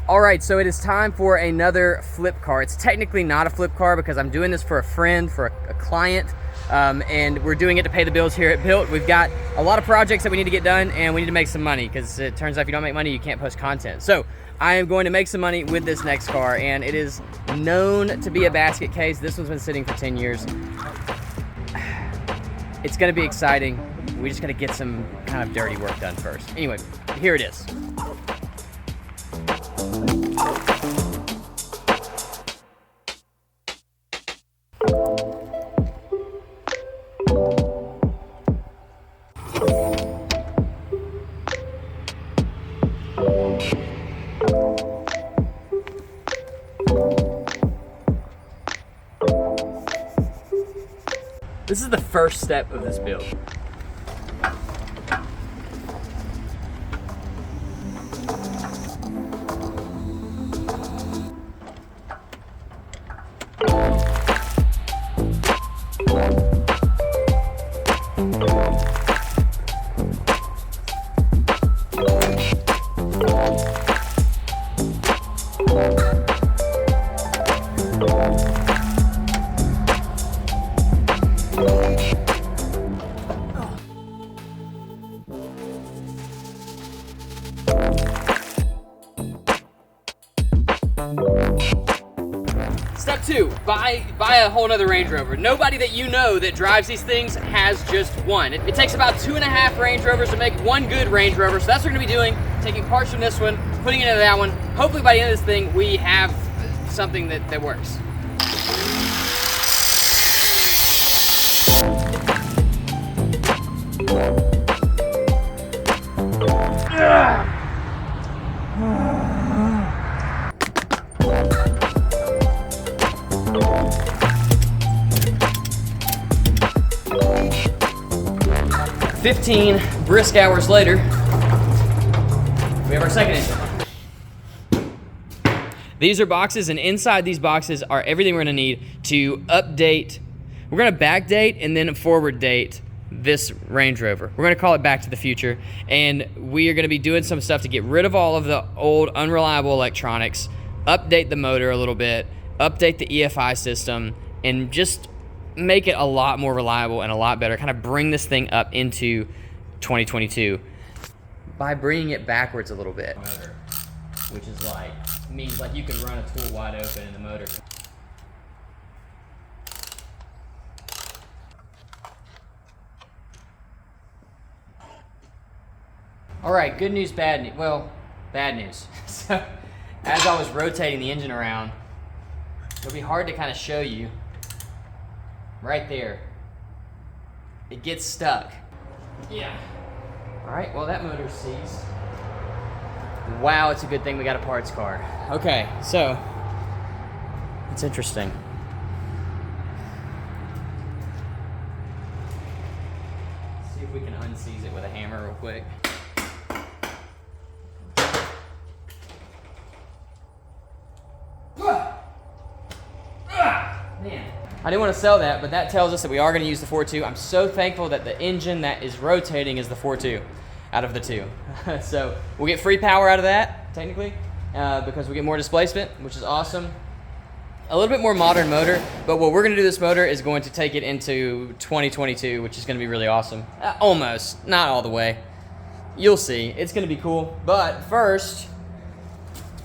All right, so it is time for another flip car. It's technically not a flip car because I'm doing this for a friend, for a client, and we're doing it to pay the bills here at Built. We've got a lot of projects that we need to get done, and we need to make some money because it turns out if you don't make money, you can't post content. So I am going to make some money with this next car, and it is known to be a basket case. This one's been sitting for 10 years. It's gonna be exciting. We just gotta get some kind of dirty work done first. Anyway, here it is. This is the first step of this build. Step 2, buy a whole nother Range Rover. Nobody that you know that drives these things has just one. It takes about 2.5 Range Rovers to make one good Range Rover, so that's what we're gonna be doing, taking parts from this one, putting it into that one. Hopefully by the end of this thing, we have something that works. Ugh. 15 brisk hours later, we have our second engine. These are boxes, and inside these boxes are everything we're gonna need to update. We're gonna backdate and then forward date this Range Rover. We're gonna call it Back to the Future, and we are gonna be doing some stuff to get rid of all of the old unreliable electronics, update the motor a little bit, update the EFI system, and just make it a lot more reliable and a lot better, kind of bring this thing up into 2022 by bringing it backwards a little bit, which is like, means like you can run a tool wide open in the motor. All right, good news, bad news. Well, bad news. So as I was rotating the engine around, it'll be hard to kind of show you. Right there, it gets stuck. Yeah. All right, well that motor's seized. Wow, it's a good thing we got a parts car. Okay, so, it's interesting. Let's see if we can unseize it with a hammer real quick. Man. I didn't want to sell that, but that tells us that we are going to use the 4.2. I'm so thankful that the engine that is rotating is the 4.2 out of the two. So we'll get free power out of that, technically, because we get more displacement, which is awesome. A little bit more modern motor, but what we're going to do this motor is going to take it into 2022, which is going to be really awesome. Almost, not all the way. You'll see, it's going to be cool. But first,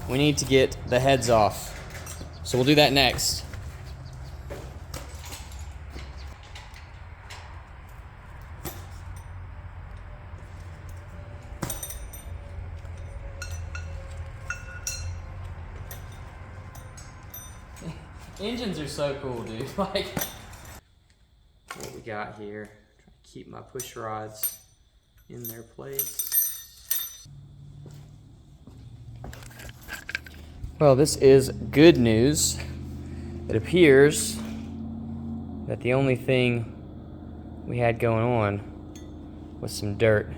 we need to get the heads off. So we'll do that next. Engines are so cool, dude. Like, what we got here. Try to keep my push rods in their place. Well, this is good news. It appears that the only thing we had going on was some dirt.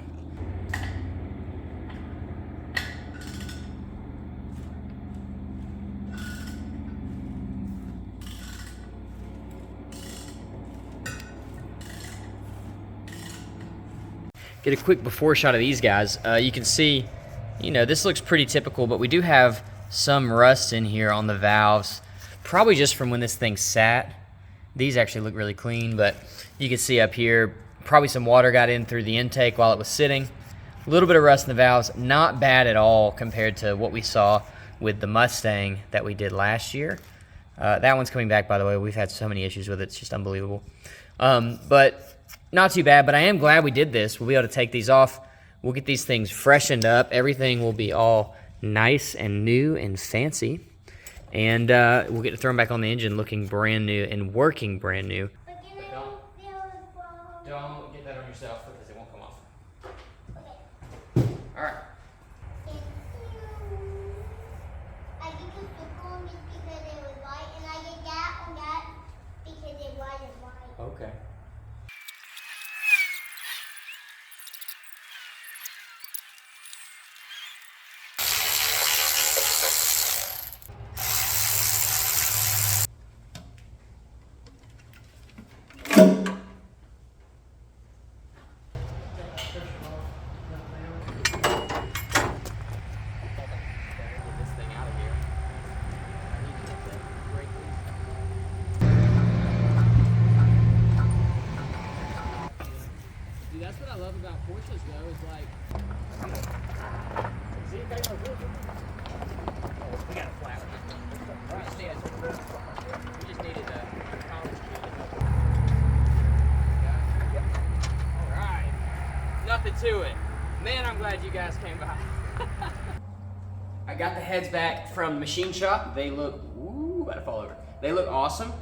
Get a quick before shot of these guys. You can see, you know, this looks pretty typical, but we do have some rust in here on the valves, probably just from when this thing sat. These actually look really clean, but you can see up here, probably some water got in through the intake while it was sitting. A little bit of rust in the valves, not bad at all compared to what we saw with the Mustang that we did last year. That one's coming back, by the way. We've had so many issues with it, it's just unbelievable. But not too bad, but I am glad we did this. We'll be able to take these off. We'll get these things freshened up. Everything will be all nice and new and fancy. And we'll get to throw them back on the engine looking brand new and working brand new. Don't get that on yourself because it won't come off. Okay. All right. I get the circle just because it was white, and I get that on that because it wasn't white. Okay. That's what I love about Porsches, though, is like, see if they don't do it. Oh, we got a flat one. We just needed a college kid. All right. Nothing to it. Man, I'm glad you guys came by. I got the heads back from the machine shop. They look, ooh, about to fall over. They look awesome,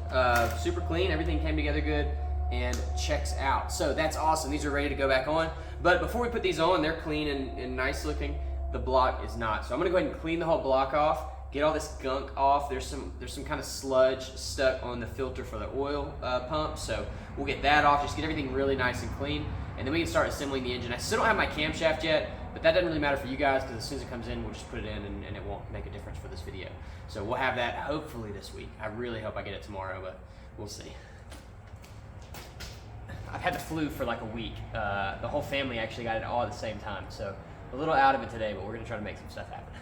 super clean. Everything came together good and checks out. So that's awesome. These are ready to go back on. But before we put these on, they're clean and nice looking. The block is not. So I'm gonna go ahead and clean the whole block off, get all this gunk off. There's some kind of sludge stuck on the filter for the oil pump. So we'll get that off, just get everything really nice and clean. And then we can start assembling the engine. I still don't have my camshaft yet, but that doesn't really matter for you guys because as soon as it comes in, we'll just put it in and it won't make a difference for this video. So we'll have that hopefully this week. I really hope I get it tomorrow, but we'll see. I've had the flu for like a week. The whole family actually got it all at the same time. So a little out of it today, but we're gonna try to make some stuff happen.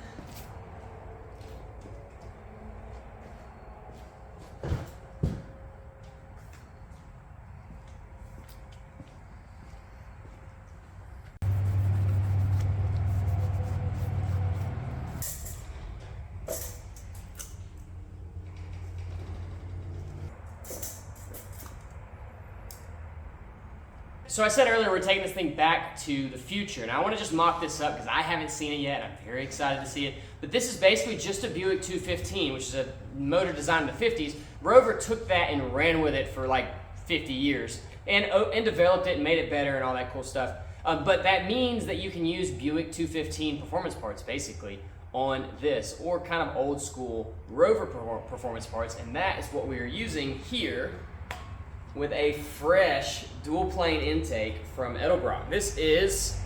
So I said earlier we're taking this thing back to the future, and I want to just mock this up because I haven't seen it yet. I'm very excited to see it. But this is basically just a Buick 215, which is a motor designed in the 50s. Rover took that and ran with it for like 50 years and developed it and made it better and all that cool stuff. But that means that you can use Buick 215 performance parts basically on this, or kind of old school Rover performance parts, and that is what we are using here with a fresh dual plane intake from Edelbrock. This is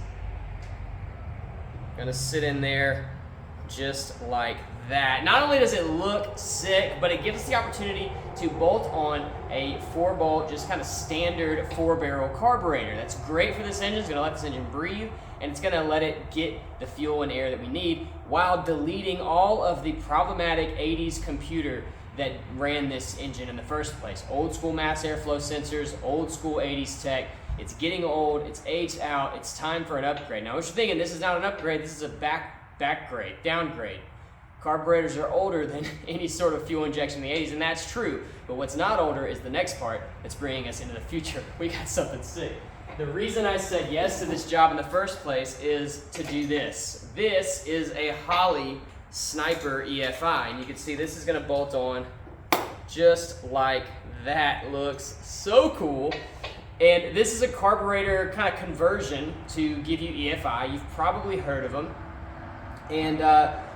gonna sit in there just like that. Not only does it look sick, but it gives us the opportunity to bolt on a 4-bolt, just kind of standard 4-barrel carburetor. That's great for this engine. It's gonna let this engine breathe, and it's gonna let it get the fuel and air that we need while deleting all of the problematic 80s computer that ran this engine in the first place. Old school mass airflow sensors, old school 80s tech. It's getting old, it's aged out, it's time for an upgrade. Now, what you're thinking, this is not an upgrade, this is a downgrade. Carburetors are older than any sort of fuel injection in the 80s, and that's true. But what's not older is the next part that's bringing us into the future. We got something sick. The reason I said yes to this job in the first place is to do this. This is a Holley Sniper EFI, and you can see this is gonna bolt on just like that. Looks so cool. And this is a carburetor kind of conversion to give you EFI. You've probably heard of them. And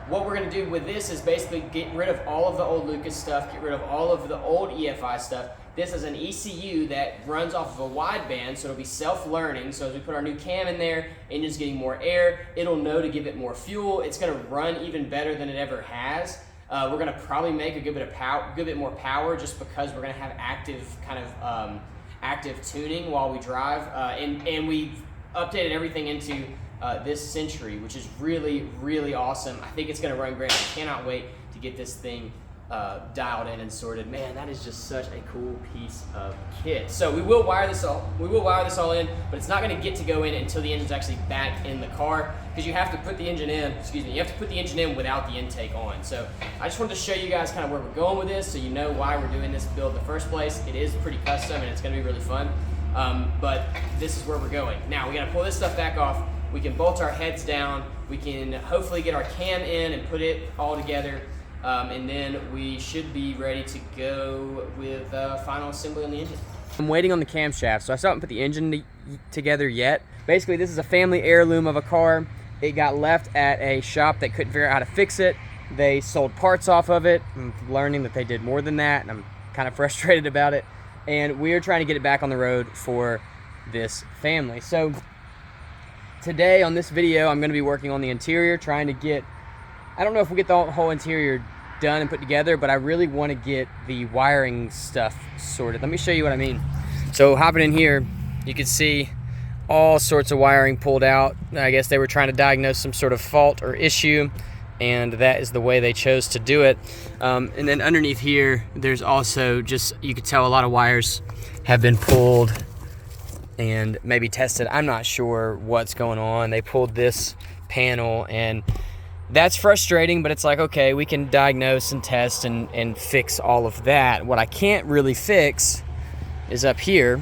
what we're gonna do with this is basically get rid of all of the old Lucas stuff, get rid of all of the old EFI stuff. This is an ECU that runs off of a wideband, so it'll be self-learning. So as we put our new cam in there, engine's getting more air, it'll know to give it more fuel. It's gonna run even better than it ever has. We're gonna probably make a good bit more power just because we're gonna have active tuning while we drive. And we've updated everything into this Century, which is really, really awesome. I think it's gonna run great. I cannot wait to get this thing dialed in and sorted. Man, that is just such a cool piece of kit. So we will wire this all. We will wire this all in, but it's not going to get to go in until the engine's actually back in the car, because you have to put the engine in. Excuse me. You have to put the engine in without the intake on. So I just wanted to show you guys kind of where we're going with this, so you know why we're doing this build in the first place. It is pretty custom, and it's going to be really fun. But this is where we're going. Now we got to pull this stuff back off. We can bolt our heads down. We can hopefully get our cam in and put it all together. And then we should be ready to go with final assembly on the engine. I'm waiting on the camshaft, so I still haven't put the engine together yet. Basically, this is a family heirloom of a car. It got left at a shop that couldn't figure out how to fix it. They sold parts off of it. I'm learning that they did more than that, and I'm kind of frustrated about it. And we're trying to get it back on the road for this family. So today on this video, I'm going to be working on the interior, trying to get, I don't know if we get the whole interior done and put together, but I really want to get the wiring stuff sorted. Let me show you what I mean. So hopping in here, you can see all sorts of wiring pulled out. I guess they were trying to diagnose some sort of fault or issue, and that is the way they chose to do it. And then underneath here, there's also just, you could tell a lot of wires have been pulled and maybe tested. I'm not sure what's going on. They pulled this panel, and that's frustrating, but it's like, okay, we can diagnose and test and fix all of that. What I can't really fix is up here.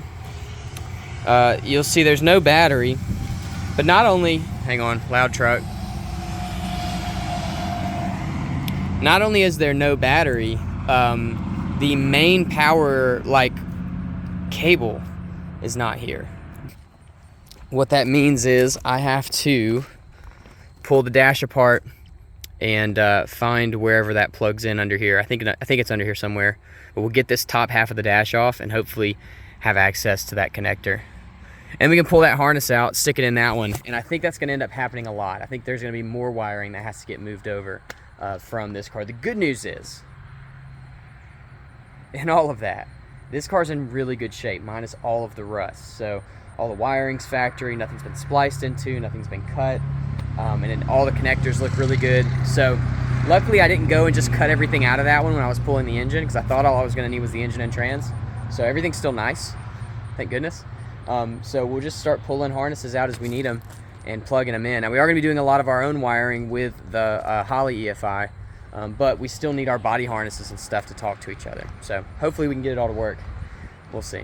You'll see there's no battery, but not only, hang on, loud truck. Not only is there no battery, the main power cable is not here. What that means is I have to pull the dash apart and find wherever that plugs in under here. I think it's under here somewhere. But we'll get this top half of the dash off and hopefully have access to that connector. And we can pull that harness out, stick it in that one, and I think that's going to end up happening a lot. I think there's going to be more wiring that has to get moved over from this car. The good news is, in all of that, this car's in really good shape, minus all of the rust. So all the wiring's factory, nothing's been spliced into, nothing's been cut. And then all the connectors look really good. So luckily I didn't go and just cut everything out of that one when I was pulling the engine, because I thought all I was gonna need was the engine and trans. So everything's still nice, thank goodness. So we'll just start pulling harnesses out as we need them and plugging them in. Now we are gonna be doing a lot of our own wiring with the Holley EFI, but we still need our body harnesses and stuff to talk to each other. So hopefully we can get it all to work. We'll see.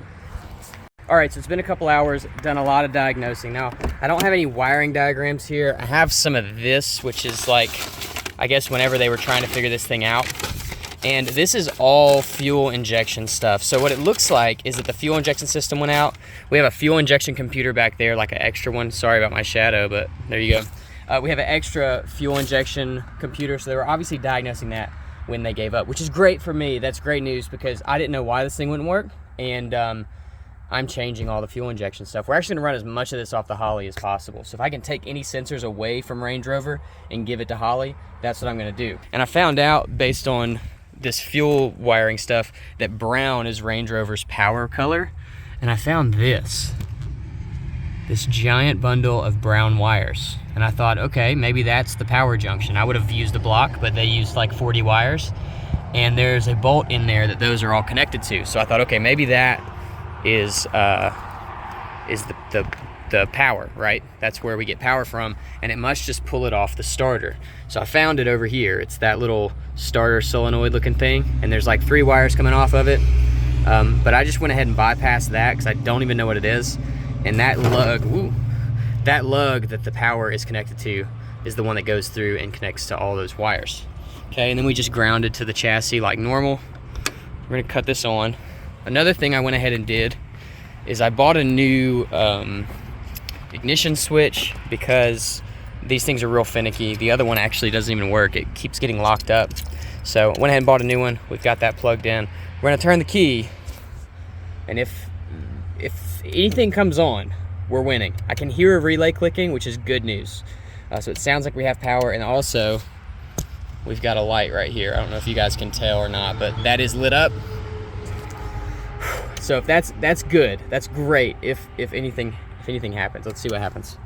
All right, so it's been a couple hours, done a lot of diagnosing. Now, I don't have any wiring diagrams here. I have some of this, which is like, I guess whenever they were trying to figure this thing out. And this is all fuel injection stuff. So what it looks like is that the fuel injection system went out. We have a fuel injection computer back there, like an extra one. Sorry about my shadow, but there you go. We have an extra fuel injection computer, so they were obviously diagnosing that when they gave up, which is great for me. That's great news, because I didn't know why this thing wouldn't work. And I'm changing all the fuel injection stuff. We're actually gonna run as much of this off the Holley as possible. So if I can take any sensors away from Range Rover and give it to Holley, that's what I'm gonna do. And I found out, based on this fuel wiring stuff, that brown is Range Rover's power color. And I found this giant bundle of brown wires. And I thought, okay, maybe that's the power junction. I would have used a block, but they used like 40 wires. And there's a bolt in there that those are all connected to. So I thought, okay, maybe that is the power, right? That's where we get power from, and it must just pull it off the starter. So I found it over here. It's that little starter solenoid looking thing, and there's like 3 wires coming off of it. But I just went ahead and bypassed that because I don't even know what it is. And that lug, that lug that the power is connected to is the one that goes through and connects to all those wires. Okay, and then we just ground it to the chassis like normal. We're gonna cut this on. Another thing I went ahead and did is I bought a new ignition switch, because these things are real finicky. The other one actually doesn't even work. It keeps getting locked up. So I went ahead and bought a new one. We've got that plugged in. We're gonna turn the key, and if anything comes on, we're winning. I can hear a relay clicking, which is good news. So it sounds like we have power, and also we've got a light right here. I don't know if you guys can tell or not, but that is lit up. So if that's good, that's great. If anything happens, let's see what happens.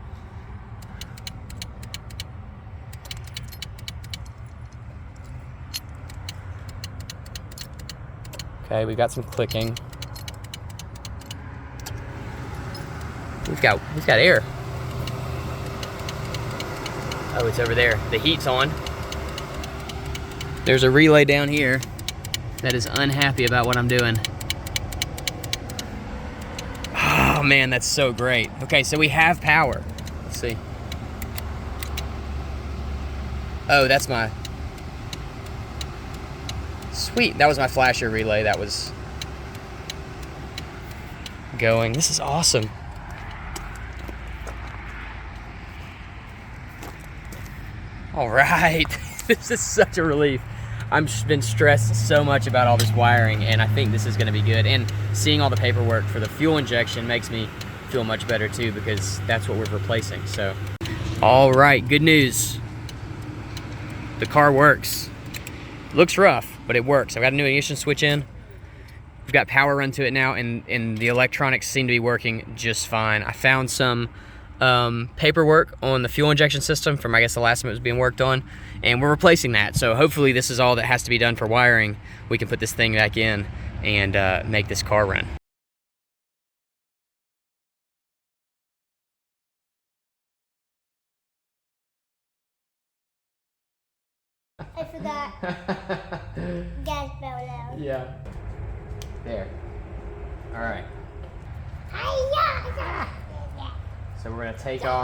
Okay, we've got some clicking. We've got air. Oh, it's over there. The heat's on. There's a relay down here that is unhappy about what I'm doing. Oh man, that's so great. Okay, so we have power. Let's see. Oh, that's my... Sweet, that was my flasher relay that was going. This is awesome. All right, this is such a relief. I've been stressed so much about all this wiring, and I think this is gonna be good. And seeing all the paperwork for the fuel injection makes me feel much better too, because that's what we're replacing, so. All right, good news. The car works. Looks rough, but it works. I've got a new ignition switch in. We've got power run to it now, and the electronics seem to be working just fine. I found some paperwork on the fuel injection system from, I guess, the last time it was being worked on, and we're replacing that. So hopefully this is all that has to be done for wiring. We can put this thing back in and make this car run. I forgot. Gas fell down. Yeah. There. All right. Hi-ya! So we're gonna take off.